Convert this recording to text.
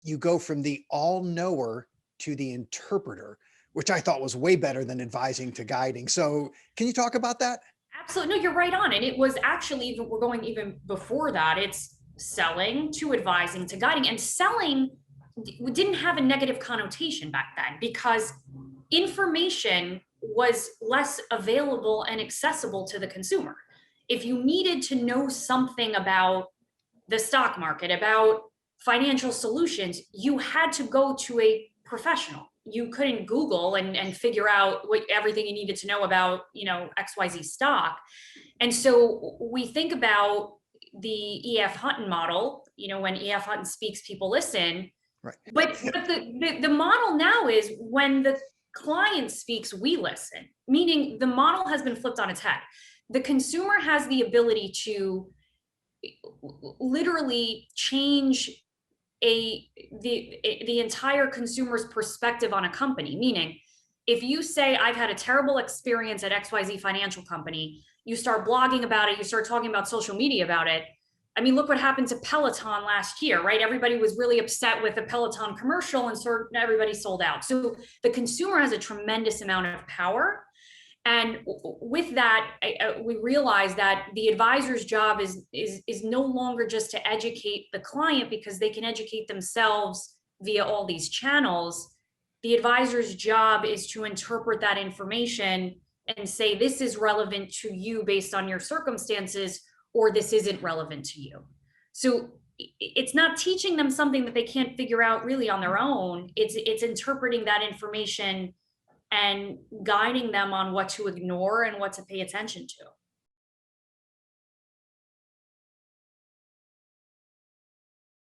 you go from the all knower to the interpreter, which I thought was way better than advising to guiding. So can you talk about that? Absolutely. No, you're right on. And it was actually, even we're going even before that, it's selling to advising to guiding. And selling didn't have a negative connotation back then because information was less available and accessible to the consumer. If you needed to know something about the stock market, about financial solutions, you had to go to a professional. You couldn't Google and figure out what everything you needed to know about, XYZ stock. And so we think about the E.F. Hutton model, when E.F. Hutton speaks, people listen. Right. But the model now is when the client speaks, we listen, meaning the model has been flipped on its head. The consumer has the ability to literally change the entire consumer's perspective on a company. Meaning, if you say, I've had a terrible experience at XYZ financial company, you start blogging about it, you start talking about social media about it. I mean, look what happened to Peloton last year, right? Everybody was really upset with the Peloton commercial and everybody sold out. So the consumer has a tremendous amount of power. And with that, we realize that the advisor's job is no longer just to educate the client because they can educate themselves via all these channels. The advisor's job is to interpret that information and say, this is relevant to you based on your circumstances, or this isn't relevant to you. So it's not teaching them something that they can't figure out really on their own. It's interpreting that information and guiding them on what to ignore and what to pay attention to.